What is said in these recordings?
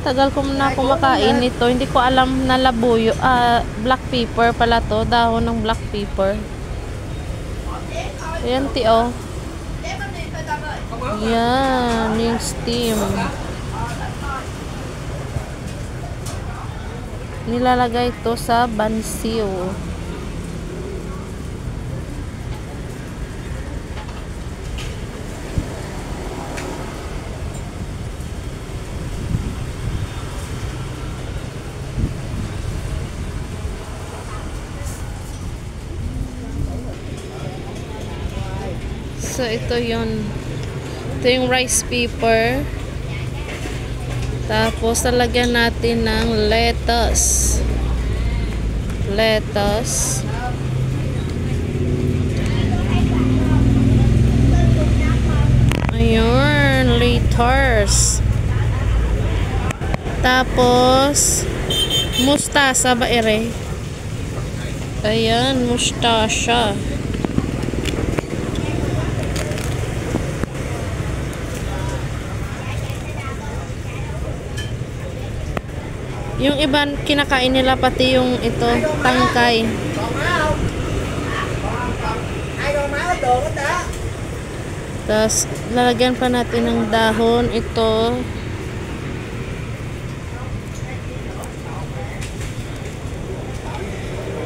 Tagal ko na kumakain nito. Hindi ko alam na labuyo. Black pepper pala to. Dahon ng black pepper. Ayan, tio. Yan, yung steam. Nilalagay ito sa bansiw. So, ito yun. Ito yung rice paper. Tapos, talagyan natin ng lettuce. Lettuce. Ayun, lettuce. Tapos, mustasa ba ere? Ayan, mustasa. Yung iba kinakain nila pati yung ito, tangkay. Tapos lalagyan pa natin ng dahon ito.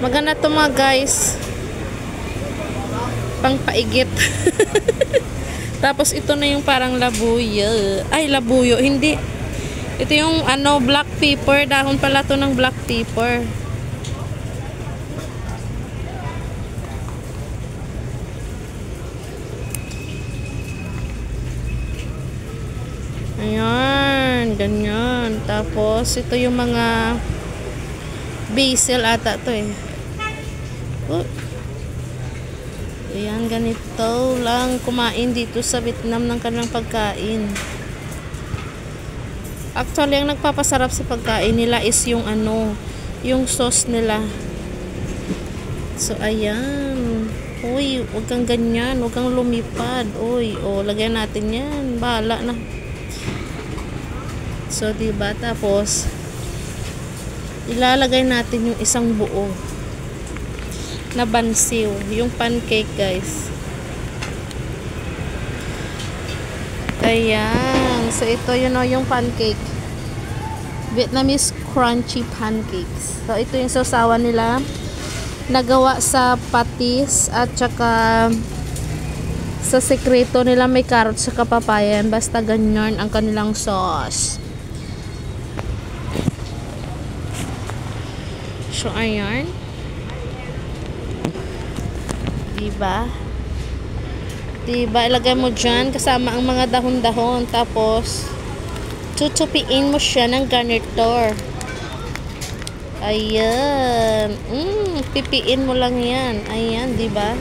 Maganda to mga guys. Pangpaigit. Tapos ito na yung parang labuyo. Ay, labuyo, hindi. Ito yung ano, black pepper. Dahon pala to ng black pepper. Ayan, ganyan. Tapos ito yung mga basil ata to eh. Ayan, ganito lang kumain dito sa Vietnam ng kanilang pagkain. Actually, ang nagpapasarap sa pagkain nila is yung ano, yung sauce nila. So, ayan. Uy, huwag kang ganyan. Huwag kang lumipad. Uy, lagyan natin yan. Bahala na. So, diba? Tapos, ilalagay natin yung isang buo na bansiw. Yung pancake, guys. Ayan. So, ito yun yung pancake. Vietnamese crunchy pancakes. So, ito yung sausawan nila. Nagawa sa patis at saka sa sekreto nila may carrots sa kapapayan. Basta ganyan ang kanilang sauce. So, ayan. Diba? Diba, ilagay mo dyan kasama ang mga dahon-dahon. Tapos, tutupiin mo siya ng garniture. Ayan. Pipiin mo lang yan. Ayan, diba?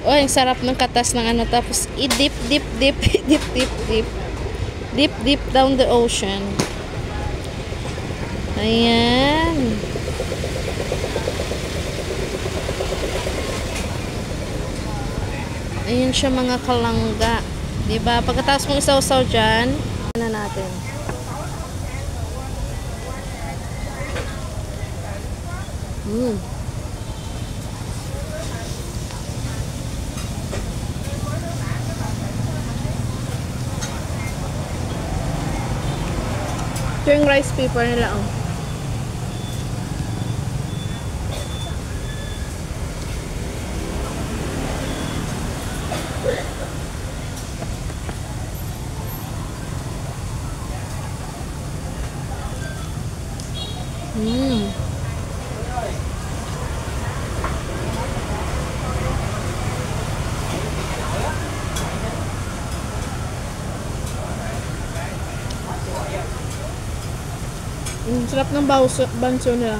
Oh, ang sarap ng katas ng ano. Tapos, i-dip, dip, dip, dip, dip, dip. Dip, dip down the ocean. Ayan. Ayun siya mga kalangga. Diba? Pagkatapos mong isaw-saw dyan, na natin. Ito yung rice paper nila, oh. Sarap ng banso nila.